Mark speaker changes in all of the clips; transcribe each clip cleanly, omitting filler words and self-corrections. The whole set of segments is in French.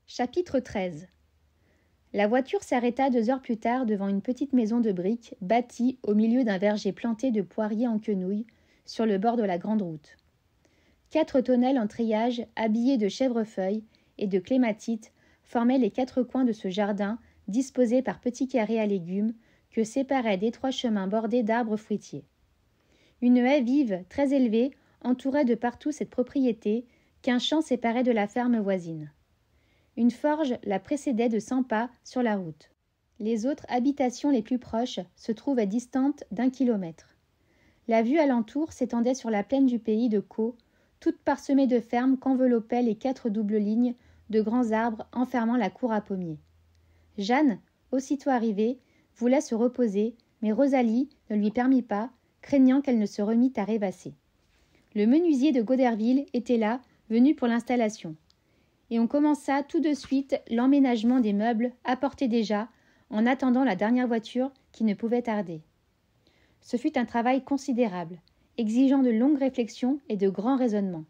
Speaker 1: Chapitre 13. La voiture s'arrêta 2 heures plus tard devant une petite maison de briques bâtie au milieu d'un verger planté de poiriers en quenouille sur le bord de la grande route. 4 tonnelles en treillage habillées de chèvrefeuilles et de clématites formaient les 4 coins de ce jardin disposé par petits carrés à légumes que séparaient d'étroits chemins bordés d'arbres fruitiers. Une haie vive, très élevée, entourait de partout cette propriété qu'un champ séparait de la ferme voisine. Une forge la précédait de 100 pas sur la route. Les autres habitations les plus proches se trouvaient distantes d'1 kilomètre. La vue alentour s'étendait sur la plaine du pays de Caux, toute parsemée de fermes qu'enveloppaient les 4 doubles lignes de grands arbres enfermant la cour à pommiers. Jeanne, aussitôt arrivée, voulait se reposer, mais Rosalie ne lui permit pas, craignant qu'elle ne se remît à rêvasser. Le menuisier de Goderville était là, venu pour l'installation. Et on commença tout de suite l'emménagement des meubles apportés déjà, en attendant la dernière voiture qui ne pouvait tarder. Ce fut un travail considérable, exigeant de longues réflexions et de grands raisonnements.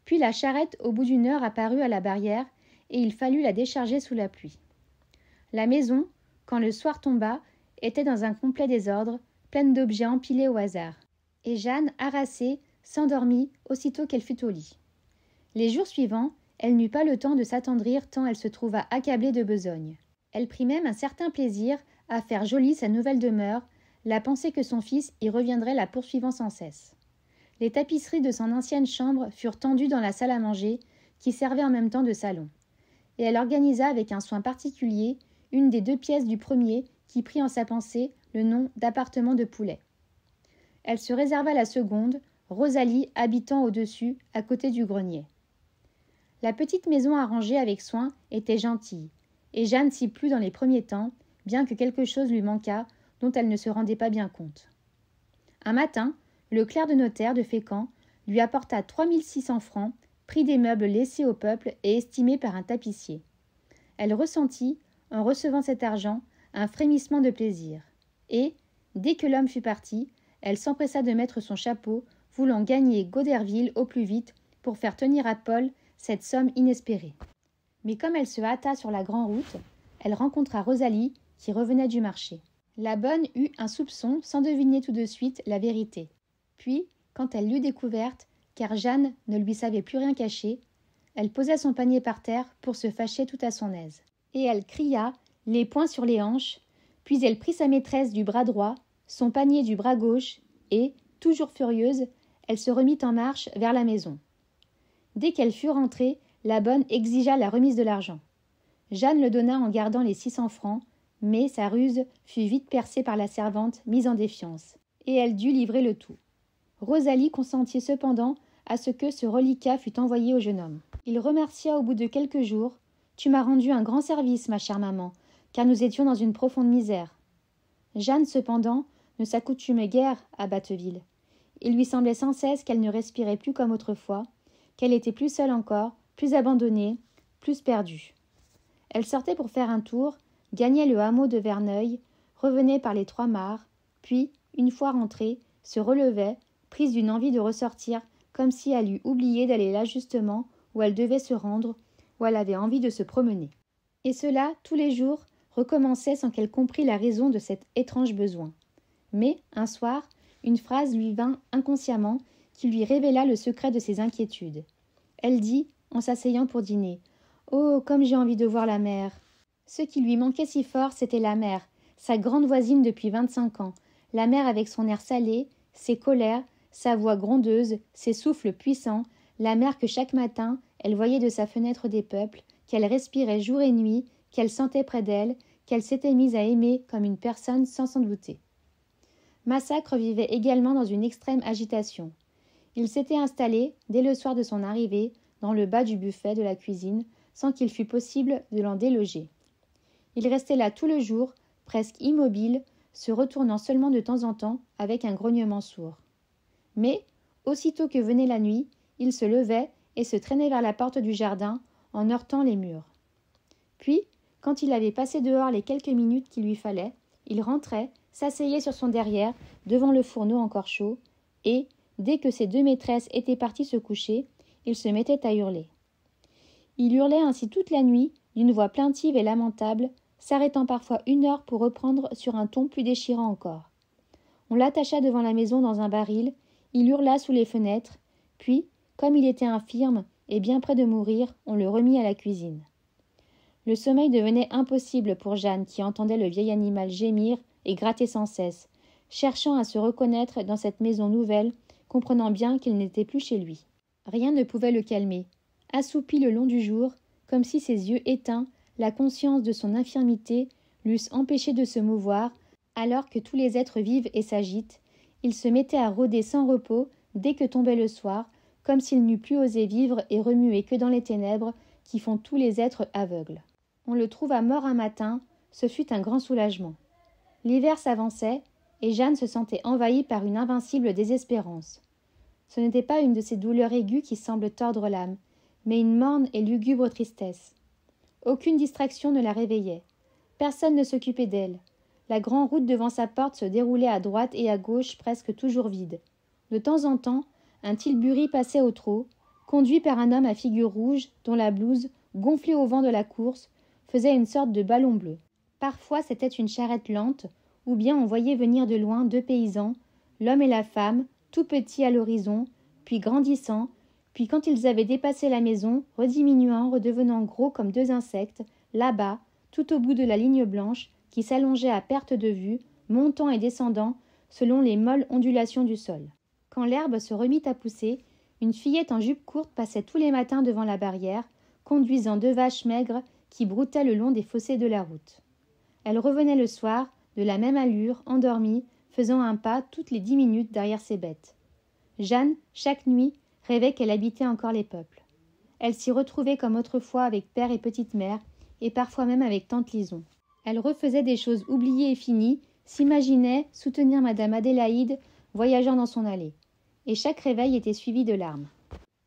Speaker 1: Puis la charrette au bout d'1 heure apparut à la barrière, et il fallut la décharger sous la pluie. La maison, quand le soir tomba, était dans un complet désordre, pleine d'objets empilés au hasard. Et Jeanne, harassée, s'endormit aussitôt qu'elle fut au lit. Les jours suivants, elle n'eut pas le temps de s'attendrir tant elle se trouva accablée de besogne. Elle prit même un certain plaisir à faire jolie sa nouvelle demeure, la pensée que son fils y reviendrait la poursuivant sans cesse. Les tapisseries de son ancienne chambre furent tendues dans la salle à manger, qui servait en même temps de salon. Et elle organisa avec un soin particulier une des 2 pièces du premier qui prit en sa pensée le nom d'appartement de poulet. Elle se réserva la seconde, Rosalie habitant au-dessus, à côté du grenier. La petite maison arrangée avec soin était gentille, et Jeanne s'y plut dans les premiers temps, bien que quelque chose lui manquât dont elle ne se rendait pas bien compte. Un matin, le clerc de notaire de Fécamp lui apporta 3 600 francs, prix des meubles laissés au peuple et estimés par un tapissier. Elle ressentit, en recevant cet argent, un frémissement de plaisir. Et, dès que l'homme fut parti, elle s'empressa de mettre son chapeau, voulant gagner Goderville au plus vite pour faire tenir à Paul cette somme inespérée. Mais comme elle se hâta sur la grande route, elle rencontra Rosalie qui revenait du marché. La bonne eut un soupçon sans deviner tout de suite la vérité. Puis, quand elle l'eut découverte, car Jeanne ne lui savait plus rien cacher, elle posa son panier par terre pour se fâcher tout à son aise. Et elle cria, les poings sur les hanches, puis elle prit sa maîtresse du bras droit, son panier du bras gauche, et, toujours furieuse, elle se remit en marche vers la maison. Dès qu'elle fut rentrée, la bonne exigea la remise de l'argent. Jeanne le donna en gardant les 600 francs, mais sa ruse fut vite percée par la servante mise en défiance, et elle dut livrer le tout. Rosalie consentit cependant à ce que ce reliquat fût envoyé au jeune homme. Il remercia au bout de quelques jours. « Tu m'as rendu un grand service, ma chère maman, car nous étions dans une profonde misère. » Jeanne, cependant, ne s'accoutumait guère à Batteville. Il lui semblait sans cesse qu'elle ne respirait plus comme autrefois, qu'elle était plus seule encore, plus abandonnée, plus perdue. Elle sortait pour faire un tour, gagnait le hameau de Verneuil, revenait par les 3 mares, puis, une fois rentrée, se relevait, prise d'une envie de ressortir, comme si elle eût oublié d'aller là justement où elle devait se rendre, où elle avait envie de se promener. Et cela, tous les jours, recommençait sans qu'elle comprît la raison de cet étrange besoin. Mais, un soir, une phrase lui vint inconsciemment qui lui révéla le secret de ses inquiétudes. Elle dit, en s'asseyant pour dîner, « Oh, comme j'ai envie de voir la mer !» Ce qui lui manquait si fort, c'était la mer, sa grande voisine depuis 25 ans, la mer avec son air salé, ses colères, sa voix grondeuse, ses souffles puissants, la mer que chaque matin, elle voyait de sa fenêtre des peuples, qu'elle respirait jour et nuit, qu'elle sentait près d'elle, qu'elle s'était mise à aimer comme une personne sans s'en douter. Massacre vivait également dans une extrême agitation. Il s'était installé, dès le soir de son arrivée, dans le bas du buffet de la cuisine, sans qu'il fût possible de l'en déloger. Il restait là tout le jour, presque immobile, se retournant seulement de temps en temps avec un grognement sourd. Mais, aussitôt que venait la nuit, il se levait et se traînait vers la porte du jardin en heurtant les murs. Puis, quand il avait passé dehors les quelques minutes qu'il lui fallait, il rentrait, s'asseyait sur son derrière, devant le fourneau encore chaud, et, dès que ses 2 maîtresses étaient parties se coucher, il se mettait à hurler. Il hurlait ainsi toute la nuit, d'une voix plaintive et lamentable, s'arrêtant parfois 1 heure pour reprendre sur un ton plus déchirant encore. On l'attacha devant la maison dans un baril, il hurla sous les fenêtres, puis, comme il était infirme et bien près de mourir, on le remit à la cuisine. Le sommeil devenait impossible pour Jeanne qui entendait le vieil animal gémir et gratter sans cesse, cherchant à se reconnaître dans cette maison nouvelle, comprenant bien qu'il n'était plus chez lui. Rien ne pouvait le calmer. Assoupi le long du jour, comme si ses yeux éteints, la conscience de son infirmité, l'eussent empêché de se mouvoir, alors que tous les êtres vivent et s'agitent, il se mettait à rôder sans repos dès que tombait le soir, comme s'il n'eût plus osé vivre et remuer que dans les ténèbres qui font tous les êtres aveugles. On le trouva mort un matin, ce fut un grand soulagement. L'hiver s'avançait, et Jeanne se sentait envahie par une invincible désespérance. Ce n'était pas une de ces douleurs aiguës qui semblent tordre l'âme, mais une morne et lugubre tristesse. Aucune distraction ne la réveillait. Personne ne s'occupait d'elle. La grande route devant sa porte se déroulait à droite et à gauche, presque toujours vide. De temps en temps, un tilbury passait au trot, conduit par un homme à figure rouge, dont la blouse, gonflée au vent de la course, faisait une sorte de ballon bleu. Parfois c'était une charrette lente, ou bien on voyait venir de loin 2 paysans, l'homme et la femme, tout petits à l'horizon, puis grandissant, puis quand ils avaient dépassé la maison, rediminuant, redevenant gros comme 2 insectes, là-bas, tout au bout de la ligne blanche, qui s'allongeait à perte de vue, montant et descendant, selon les molles ondulations du sol. Quand l'herbe se remit à pousser, une fillette en jupe courte passait tous les matins devant la barrière, conduisant 2 vaches maigres qui broutaient le long des fossés de la route. Elle revenait le soir, de la même allure, endormie, faisant un pas toutes les 10 minutes derrière ses bêtes. Jeanne, chaque nuit, rêvait qu'elle habitait encore les peuples. Elle s'y retrouvait comme autrefois avec père et petite mère, et parfois même avec tante Lison. Elle refaisait des choses oubliées et finies, s'imaginait soutenir madame Adélaïde voyageant dans son allée. Et chaque réveil était suivi de larmes.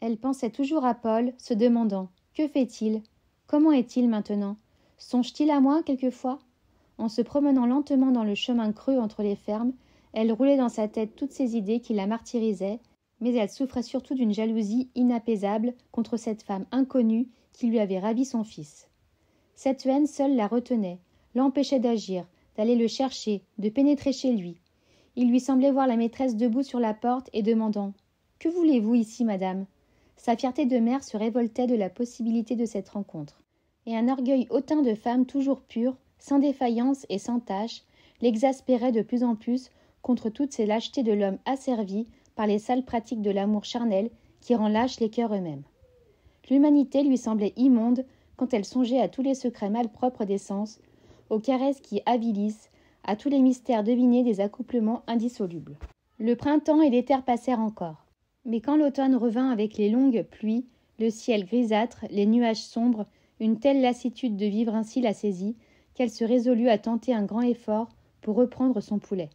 Speaker 1: Elle pensait toujours à Paul, se demandant « Que fait-il ? Comment est-il maintenant ? Songe-t-il à moi quelquefois ?» En se promenant lentement dans le chemin creux entre les fermes, elle roulait dans sa tête toutes ces idées qui la martyrisaient, mais elle souffrait surtout d'une jalousie inapaisable contre cette femme inconnue qui lui avait ravi son fils. Cette haine seule la retenait, l'empêchait d'agir, d'aller le chercher, de pénétrer chez lui. Il lui semblait voir la maîtresse debout sur la porte et demandant « Que voulez-vous ici, madame ?» Sa fierté de mère se révoltait de la possibilité de cette rencontre. Et un orgueil hautain de femme toujours pure, sans défaillance et sans tache, l'exaspérait de plus en plus contre toutes ces lâchetés de l'homme asservi par les sales pratiques de l'amour charnel qui rend lâches les cœurs eux-mêmes. L'humanité lui semblait immonde quand elle songeait à tous les secrets malpropres des sens, aux caresses qui avilissent, à tous les mystères devinés des accouplements indissolubles. Le printemps et l'éther passèrent encore. Mais quand l'automne revint avec les longues pluies, le ciel grisâtre, les nuages sombres, une telle lassitude de vivre ainsi la saisit, qu'elle se résolut à tenter un grand effort pour reprendre son poulet.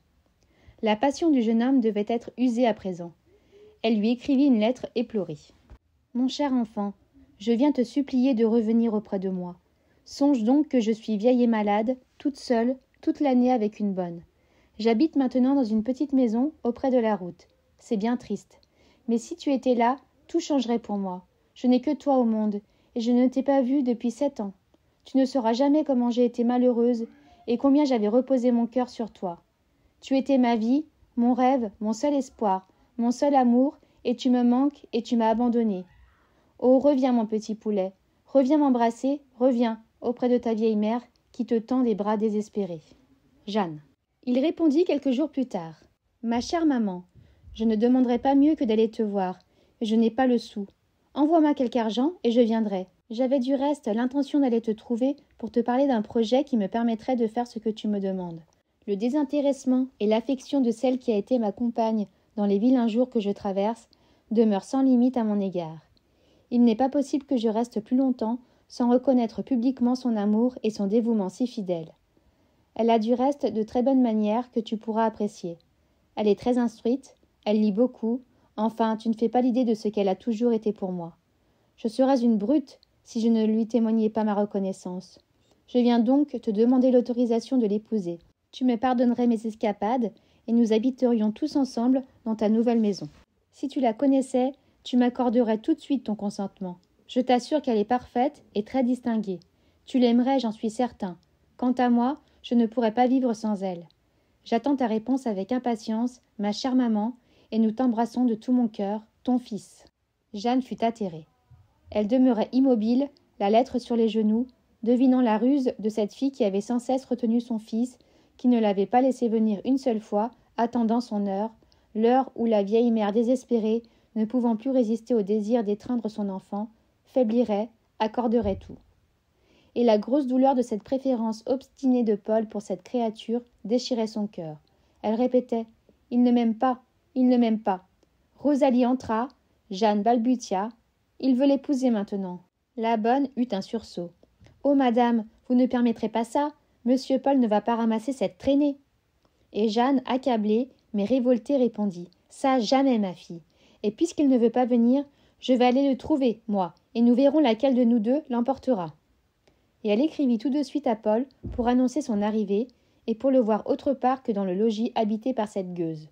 Speaker 1: La passion du jeune homme devait être usée à présent. Elle lui écrivit une lettre éplorée. « Mon cher enfant, je viens te supplier de revenir auprès de moi. Songe donc que je suis vieille et malade, toute seule, toute l'année avec une bonne. J'habite maintenant dans une petite maison auprès de la route. C'est bien triste. Mais si tu étais là, tout changerait pour moi. Je n'ai que toi au monde, et je ne t'ai pas vu depuis 7 ans. Tu ne sauras jamais comment j'ai été malheureuse et combien j'avais reposé mon cœur sur toi. Tu étais ma vie, mon rêve, mon seul espoir, mon seul amour, et tu me manques et tu m'as abandonnée. Oh, reviens, mon petit poulet, reviens m'embrasser, reviens, auprès de ta vieille mère, qui te tend des bras désespérés. Jeanne. Il répondit quelques jours plus tard. Ma chère maman, je ne demanderai pas mieux que d'aller te voir, mais je n'ai pas le sou. Envoie-moi quelque argent et je viendrai. J'avais du reste l'intention d'aller te trouver pour te parler d'un projet qui me permettrait de faire ce que tu me demandes. Le désintéressement et l'affection de celle qui a été ma compagne dans les vilains jours que je traverse demeurent sans limite à mon égard. Il n'est pas possible que je reste plus longtemps sans reconnaître publiquement son amour et son dévouement si fidèle. Elle a du reste de très bonnes manières que tu pourras apprécier. Elle est très instruite, elle lit beaucoup, enfin tu ne fais pas l'idée de ce qu'elle a toujours été pour moi. Je serais une brute si je ne lui témoignais pas ma reconnaissance. Je viens donc te demander l'autorisation de l'épouser. Tu me pardonnerais mes escapades et nous habiterions tous ensemble dans ta nouvelle maison. Si tu la connaissais, tu m'accorderais tout de suite ton consentement. Je t'assure qu'elle est parfaite et très distinguée. Tu l'aimerais, j'en suis certain. Quant à moi, je ne pourrais pas vivre sans elle. J'attends ta réponse avec impatience, ma chère maman, et nous t'embrassons de tout mon cœur, ton fils. » Jeanne fut atterrée. Elle demeurait immobile, la lettre sur les genoux, devinant la ruse de cette fille qui avait sans cesse retenu son fils, qui ne l'avait pas laissé venir une seule fois, attendant son heure, l'heure où la vieille mère désespérée, ne pouvant plus résister au désir d'étreindre son enfant, faiblirait, accorderait tout. Et la grosse douleur de cette préférence obstinée de Paul pour cette créature déchirait son cœur. Elle répétait « Il ne m'aime pas, il ne m'aime pas ». Rosalie entra, Jeanne balbutia « Il veut l'épouser maintenant ». La bonne eut un sursaut. « Oh, madame, vous ne permettrez pas ça, monsieur Paul ne va pas ramasser cette traînée. » Et Jeanne, accablée, mais révoltée, répondit « Ça, jamais, ma fille. Et puisqu'il ne veut pas venir, je vais aller le trouver, moi, et nous verrons laquelle de nous deux l'emportera. » Et elle écrivit tout de suite à Paul pour annoncer son arrivée et pour le voir autre part que dans le logis habité par cette gueuse.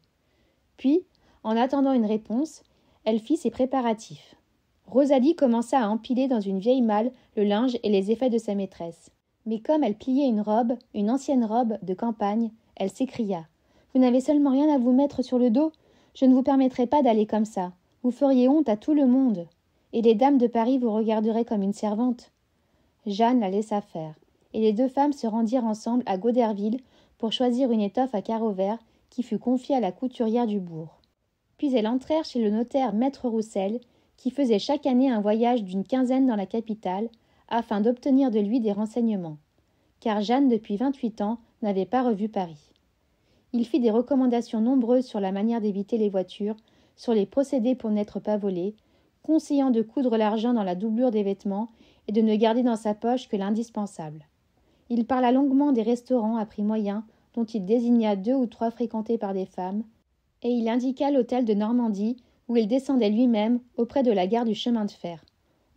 Speaker 1: Puis, en attendant une réponse, elle fit ses préparatifs. Rosalie commença à empiler dans une vieille malle le linge et les effets de sa maîtresse. Mais comme elle pliait une ancienne robe de campagne, elle s'écria « Vous n'avez seulement rien à vous mettre sur le dos? Je ne vous permettrai pas d'aller comme ça. Vous feriez honte à tout le monde. Et les dames de Paris vous regarderaient comme une servante. » Jeanne la laissa faire, et les deux femmes se rendirent ensemble à Goderville pour choisir une étoffe à carreaux verts qui fut confiée à la couturière du bourg. Puis elles entrèrent chez le notaire Maître Roussel, qui faisait chaque année un voyage d'une quinzaine dans la capitale, afin d'obtenir de lui des renseignements, car Jeanne, depuis 28 ans, n'avait pas revu Paris. Il fit des recommandations nombreuses sur la manière d'éviter les voitures, sur les procédés pour n'être pas volé, conseillant de coudre l'argent dans la doublure des vêtements et de ne garder dans sa poche que l'indispensable. Il parla longuement des restaurants à prix moyen dont il désigna 2 ou 3 fréquentés par des femmes, et il indiqua l'hôtel de Normandie où il descendait lui-même auprès de la gare du chemin de fer.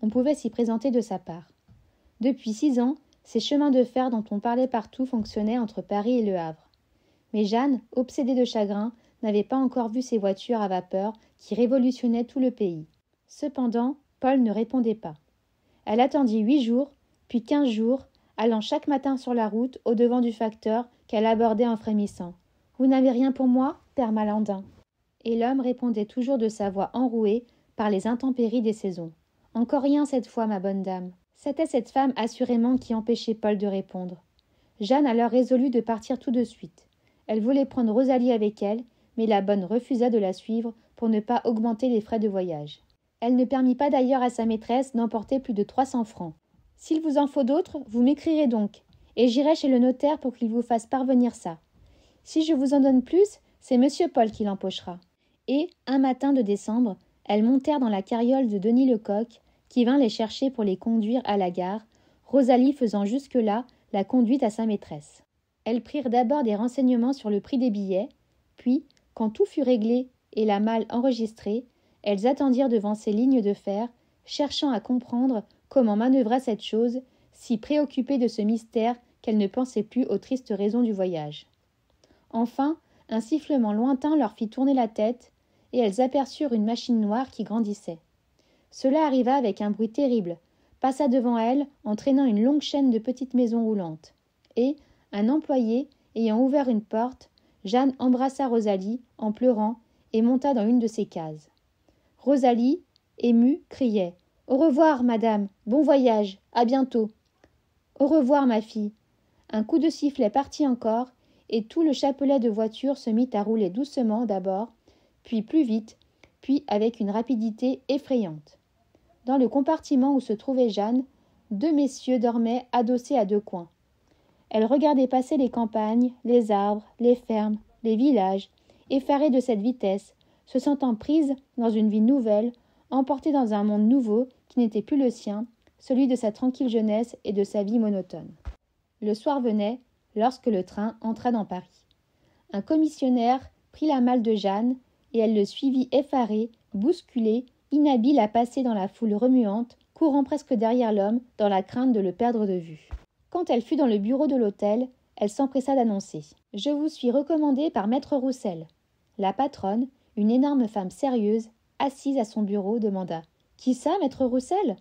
Speaker 1: On pouvait s'y présenter de sa part. Depuis 6 ans, ces chemins de fer dont on parlait partout fonctionnaient entre Paris et Le Havre. Mais Jeanne, obsédée de chagrin, n'avait pas encore vu ces voitures à vapeur qui révolutionnaient tout le pays. Cependant, Paul ne répondait pas. Elle attendit 8 jours, puis 15 jours, allant chaque matin sur la route au-devant du facteur qu'elle abordait en frémissant. « Vous n'avez rien pour moi, père Malandin ?» Et l'homme répondait toujours de sa voix enrouée par les intempéries des saisons. « Encore rien cette fois, ma bonne dame. » C'était cette femme assurément qui empêchait Paul de répondre. Jeanne alors résolut de partir tout de suite. Elle voulait prendre Rosalie avec elle, mais la bonne refusa de la suivre pour ne pas augmenter les frais de voyage. Elle ne permit pas d'ailleurs à sa maîtresse d'emporter plus de 300 francs. « S'il vous en faut d'autres, vous m'écrirez donc, et j'irai chez le notaire pour qu'il vous fasse parvenir ça. Si je vous en donne plus, c'est monsieur Paul qui l'empochera. » Et, un matin de décembre, elles montèrent dans la carriole de Denis Lecoq, qui vint les chercher pour les conduire à la gare, Rosalie faisant jusque-là la conduite à sa maîtresse. Elles prirent d'abord des renseignements sur le prix des billets, puis, quand tout fut réglé et la malle enregistrée, elles attendirent devant ces lignes de fer, cherchant à comprendre comment manœuvra cette chose, si préoccupée de ce mystère qu'elles ne pensaient plus aux tristes raisons du voyage. Enfin, un sifflement lointain leur fit tourner la tête, et elles aperçurent une machine noire qui grandissait. Cela arriva avec un bruit terrible, passa devant elles en traînant une longue chaîne de petites maisons roulantes. Et, un employé ayant ouvert une porte, Jeanne embrassa Rosalie en pleurant et monta dans une de ses cases. Rosalie, émue, criait « Au revoir, madame, bon voyage, à bientôt !»« Au revoir, ma fille !» Un coup de sifflet partit encore, et tout le chapelet de voiture se mit à rouler doucement d'abord, puis plus vite, puis avec une rapidité effrayante. Dans le compartiment où se trouvait Jeanne, 2 messieurs dormaient adossés à 2 coins. Elle regardait passer les campagnes, les arbres, les fermes, les villages, effarée de cette vitesse, se sentant prise dans une vie nouvelle, emportée dans un monde nouveau qui n'était plus le sien, celui de sa tranquille jeunesse et de sa vie monotone. Le soir venait, lorsque le train entra dans Paris. Un commissionnaire prit la malle de Jeanne, et elle le suivit effarée, bousculée, inhabile à passer dans la foule remuante, courant presque derrière l'homme, dans la crainte de le perdre de vue. Quand elle fut dans le bureau de l'hôtel, elle s'empressa d'annoncer « Je vous suis recommandée par Maître Roussel. » La patronne, une énorme femme sérieuse, assise à son bureau, demanda « Qui ça, Maître Roussel ?»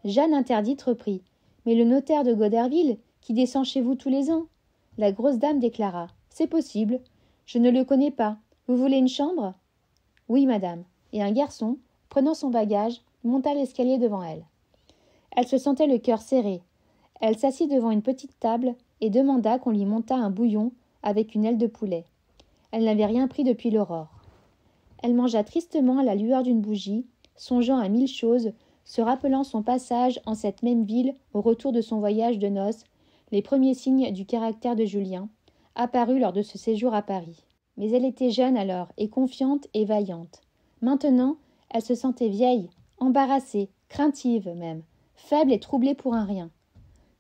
Speaker 1: Jeanne interdite reprit. « Mais le notaire de Goderville, qui descend chez vous tous les ans ?» La grosse dame déclara. « C'est possible. Je ne le connais pas. Vous voulez une chambre ?» « Oui, madame. » Et un garçon, prenant son bagage, monta l'escalier devant elle. Elle se sentait le cœur serré. Elle s'assit devant une petite table et demanda qu'on lui montât un bouillon avec une aile de poulet. Elle n'avait rien pris depuis l'aurore. Elle mangea tristement à la lueur d'une bougie, songeant à 1000 choses, se rappelant son passage en cette même ville au retour de son voyage de noces, les premiers signes du caractère de Julien, apparus lors de ce séjour à Paris. Mais elle était jeune alors, et confiante et vaillante. Maintenant, elle se sentait vieille, embarrassée, craintive même, faible et troublée pour un rien.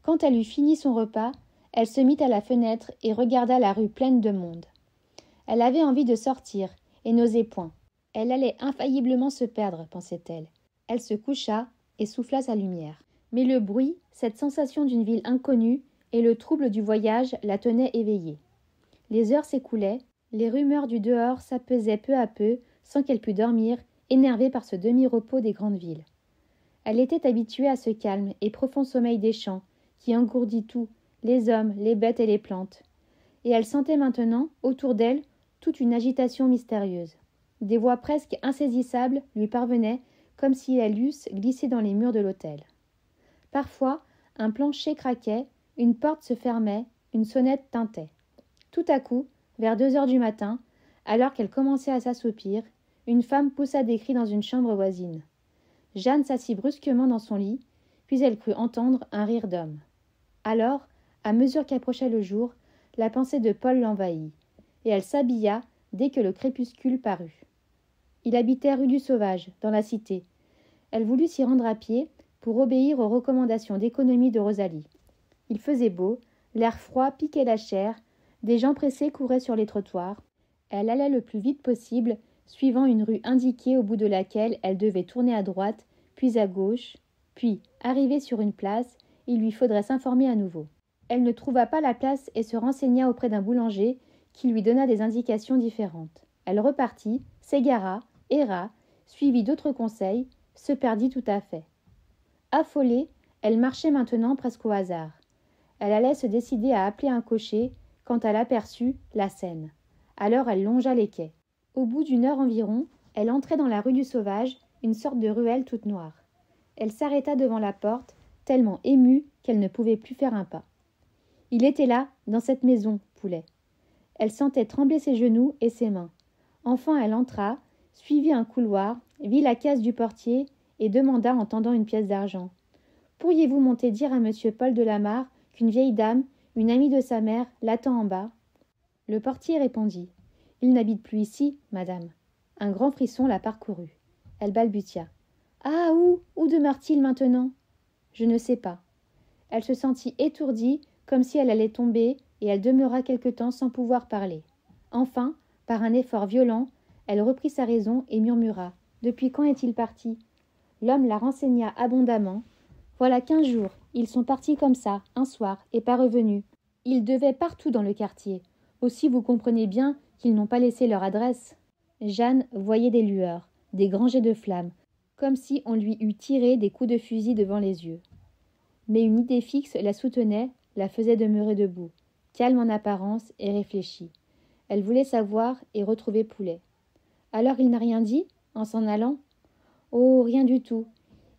Speaker 1: Quand elle eut fini son repas, elle se mit à la fenêtre et regarda la rue pleine de monde. Elle avait envie de sortir, et n'osait point. Elle allait infailliblement se perdre, pensait-elle. Elle se coucha et souffla sa lumière. Mais le bruit, cette sensation d'une ville inconnue et le trouble du voyage la tenaient éveillée. Les heures s'écoulaient, les rumeurs du dehors s'apaisaient peu à peu, sans qu'elle pût dormir, énervée par ce demi-repos des grandes villes. Elle était habituée à ce calme et profond sommeil des champs, qui engourdit tout, les hommes, les bêtes et les plantes. Et elle sentait maintenant, autour d'elle, toute une agitation mystérieuse. Des voix presque insaisissables lui parvenaient, comme si elles eussent glissé dans les murs de l'hôtel. Parfois, un plancher craquait, une porte se fermait, une sonnette tintait. Tout à coup, vers 2 heures du matin, alors qu'elle commençait à s'assoupir, une femme poussa des cris dans une chambre voisine. Jeanne s'assit brusquement dans son lit, puis elle crut entendre un rire d'homme. Alors, à mesure qu'approchait le jour, la pensée de Paul l'envahit, et elle s'habilla dès que le crépuscule parut. Il habitait rue du Sauvage, dans la cité. Elle voulut s'y rendre à pied pour obéir aux recommandations d'économie de Rosalie. Il faisait beau, l'air froid piquait la chair, des gens pressés couraient sur les trottoirs. Elle allait le plus vite possible, suivant une rue indiquée au bout de laquelle elle devait tourner à droite, puis à gauche, puis, arrivée sur une place, il lui faudrait s'informer à nouveau. Elle ne trouva pas la place et se renseigna auprès d'un boulanger qui lui donna des indications différentes. Elle repartit, s'égara, erra, suivit d'autres conseils, se perdit tout à fait. Affolée, elle marchait maintenant presque au hasard. Elle allait se décider à appeler un cocher quand elle aperçut la Seine. Alors elle longea les quais. Au bout d'1 heure environ, elle entrait dans la rue du Sauvage, une sorte de ruelle toute noire. Elle s'arrêta devant la porte, tellement émue qu'elle ne pouvait plus faire un pas. Il était là, dans cette maison, Poulet. Elle sentait trembler ses genoux et ses mains. Enfin elle entra, suivit un couloir, vit la case du portier et demanda en tendant une pièce d'argent. « Pourriez-vous monter dire à monsieur Paul de Lamare qu'une vieille dame, une amie de sa mère, l'attend en bas ?» Le portier répondit. « Il n'habite plus ici, madame. » Un grand frisson la parcourut. Elle balbutia. « Ah, où demeure-t-il maintenant ?»« Je ne sais pas. » Elle se sentit étourdie, comme si elle allait tomber, et elle demeura quelque temps sans pouvoir parler. Enfin, par un effort violent, elle reprit sa raison et murmura. « Depuis quand est-il parti ?» L'homme la renseigna abondamment. « Voilà 15 jours. Ils sont partis comme ça, un soir, et pas revenus. Ils devaient partout dans le quartier. Aussi vous comprenez bien qu'ils n'ont pas laissé leur adresse. » Jeanne voyait des lueurs, des grands jets de flammes, comme si on lui eût tiré des coups de fusil devant les yeux. Mais une idée fixe la soutenait, la faisait demeurer debout, calme en apparence et réfléchie. Elle voulait savoir et retrouver Poulet. Alors il n'a rien dit, en s'en allant ? Oh, rien du tout.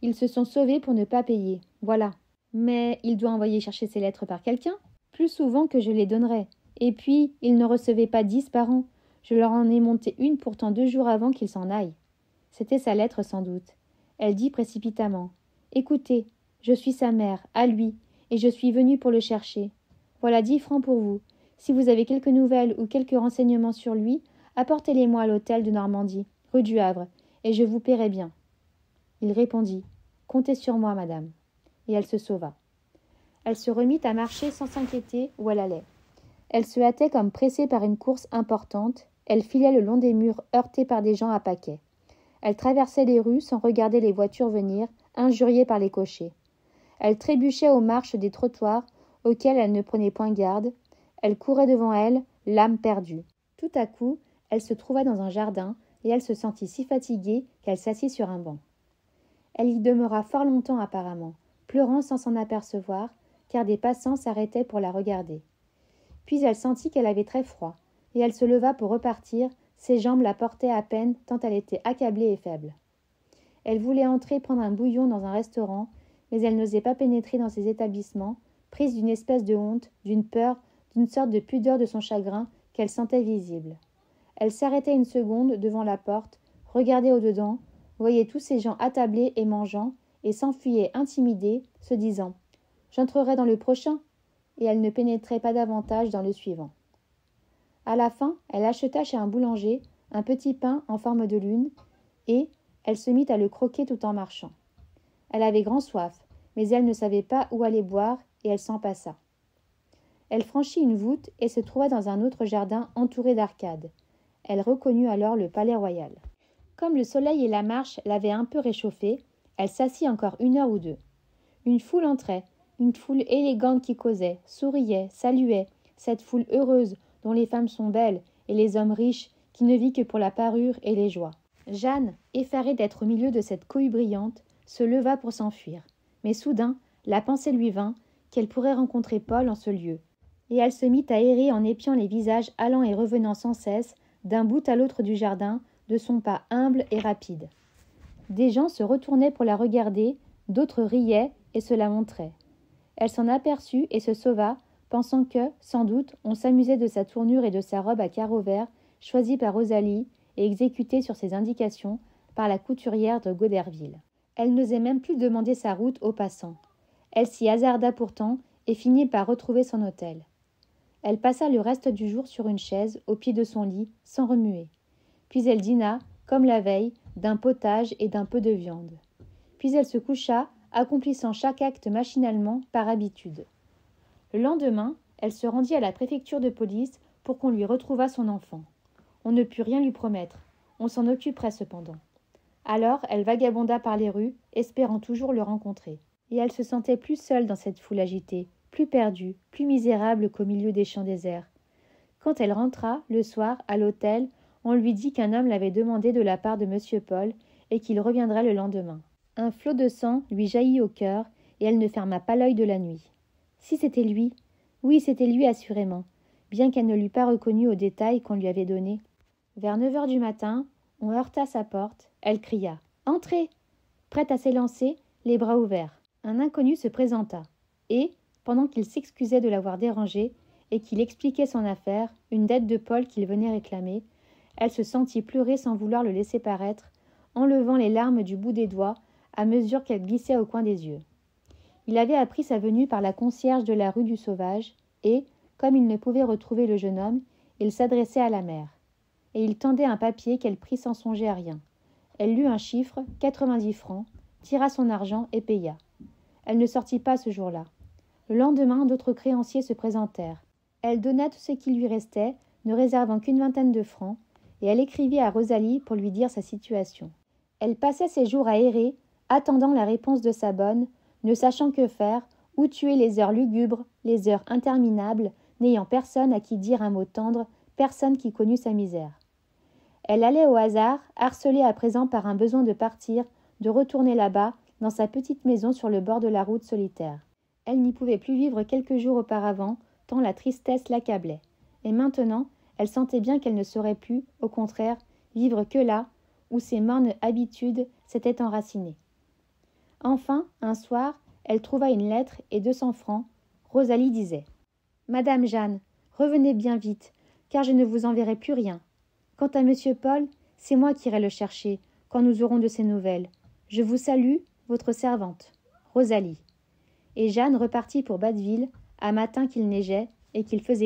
Speaker 1: Ils se sont sauvés pour ne pas payer, voilà. Mais il doit envoyer chercher ses lettres par quelqu'un, plus souvent que je les donnerais. Et puis, il ne recevait pas 10 par an. Je leur en ai monté une pourtant 2 jours avant qu'il s'en aille. C'était sa lettre sans doute. Elle dit précipitamment. Écoutez, je suis sa mère, à lui, et je suis venue pour le chercher. Voilà 10 francs pour vous. Si vous avez quelques nouvelles ou quelques renseignements sur lui, apportez-les-moi à l'hôtel de Normandie, rue du Havre, et je vous paierai bien. Il répondit. Comptez sur moi, madame. Et elle se sauva. Elle se remit à marcher sans s'inquiéter où elle allait. Elle se hâtait comme pressée par une course importante. Elle filait le long des murs heurtés par des gens à paquets. Elle traversait les rues sans regarder les voitures venir, injuriée par les cochers. Elle trébuchait aux marches des trottoirs auxquels elle ne prenait point garde. Elle courait devant elle, l'âme perdue. Tout à coup, elle se trouva dans un jardin et elle se sentit si fatiguée qu'elle s'assit sur un banc. Elle y demeura fort longtemps apparemment, pleurant sans s'en apercevoir, car des passants s'arrêtaient pour la regarder. Puis elle sentit qu'elle avait très froid, et elle se leva pour repartir, ses jambes la portaient à peine tant elle était accablée et faible. Elle voulait entrer prendre un bouillon dans un restaurant, mais elle n'osait pas pénétrer dans ces établissements, prise d'une espèce de honte, d'une peur, d'une sorte de pudeur de son chagrin qu'elle sentait visible. Elle s'arrêtait une seconde devant la porte, regardait au-dedans, voyait tous ces gens attablés et mangeant, et s'enfuyait intimidée, se disant « J'entrerai dans le prochain », et elle ne pénétrait pas davantage dans le suivant. À la fin, elle acheta chez un boulanger un petit pain en forme de lune, et elle se mit à le croquer tout en marchant. Elle avait grand soif, mais elle ne savait pas où aller boire, et elle s'en passa. Elle franchit une voûte et se trouva dans un autre jardin entouré d'arcades. Elle reconnut alors le palais royal. Comme le soleil et la marche l'avaient un peu réchauffée, elle s'assit encore 1 heure ou 2. Une foule entrait, une foule élégante qui causait, souriait, saluait, cette foule heureuse dont les femmes sont belles et les hommes riches qui ne vit que pour la parure et les joies. Jeanne, effarée d'être au milieu de cette cohue brillante, se leva pour s'enfuir. Mais soudain, la pensée lui vint qu'elle pourrait rencontrer Paul en ce lieu, et elle se mit à errer en épiant les visages allant et revenant sans cesse, d'un bout à l'autre du jardin, de son pas humble et rapide. Des gens se retournaient pour la regarder, d'autres riaient et se la montraient. Elle s'en aperçut et se sauva, pensant que, sans doute, on s'amusait de sa tournure et de sa robe à carreaux verts, choisie par Rosalie et exécutée sur ses indications par la couturière de Goderville. Elle n'osait même plus demander sa route aux passants. Elle s'y hasarda pourtant et finit par retrouver son hôtel. Elle passa le reste du jour sur une chaise, au pied de son lit, sans remuer. Puis elle dîna, comme la veille, d'un potage et d'un peu de viande. Puis elle se coucha, accomplissant chaque acte machinalement, par habitude. Le lendemain, elle se rendit à la préfecture de police pour qu'on lui retrouvât son enfant. On ne put rien lui promettre. On s'en occuperait cependant. Alors elle vagabonda par les rues, espérant toujours le rencontrer. Et elle se sentait plus seule dans cette foule agitée, plus perdue, plus misérable qu'au milieu des champs déserts. Quand elle rentra, le soir, à l'hôtel, on lui dit qu'un homme l'avait demandé de la part de M. Paul et qu'il reviendrait le lendemain. Un flot de sang lui jaillit au cœur et elle ne ferma pas l'œil de la nuit. Si c'était lui, oui, c'était lui assurément, bien qu'elle ne l'eût pas reconnu au détail qu'on lui avait donné. Vers 9 heures du matin, on heurta sa porte, elle cria « Entrez !» Prête à s'élancer, les bras ouverts. Un inconnu se présenta, et, pendant qu'il s'excusait de l'avoir dérangé et qu'il expliquait son affaire, une dette de Paul qu'il venait réclamer, elle se sentit pleurer sans vouloir le laisser paraître, enlevant les larmes du bout des doigts à mesure qu'elles glissaient au coin des yeux. Il avait appris sa venue par la concierge de la rue du Sauvage, et, comme il ne pouvait retrouver le jeune homme, il s'adressait à la mère. Et il tendait un papier qu'elle prit sans songer à rien. Elle lut un chiffre, 90 francs, tira son argent et paya. Elle ne sortit pas ce jour-là. Le lendemain, d'autres créanciers se présentèrent. Elle donna tout ce qui lui restait, ne réservant qu'une 20aine de francs, et elle écrivit à Rosalie pour lui dire sa situation. Elle passait ses jours à errer, attendant la réponse de sa bonne, ne sachant que faire, où tuer les heures lugubres, les heures interminables, n'ayant personne à qui dire un mot tendre, personne qui connût sa misère. Elle allait au hasard, harcelée à présent par un besoin de partir, de retourner là-bas, dans sa petite maison sur le bord de la route solitaire. Elle n'y pouvait plus vivre quelques jours auparavant, tant la tristesse l'accablait. Et maintenant, elle sentait bien qu'elle ne saurait plus, au contraire, vivre que là, où ses mornes habitudes s'étaient enracinées. Enfin, un soir, elle trouva une lettre et 200 francs. Rosalie disait « Madame Jeanne, revenez bien vite, car je ne vous enverrai plus rien. Quant à Monsieur Paul, c'est moi qui irai le chercher, quand nous aurons de ses nouvelles. Je vous salue, votre servante, Rosalie. » Et Jeanne repartit pour Batteville, à matin qu'il neigeait et qu'il faisait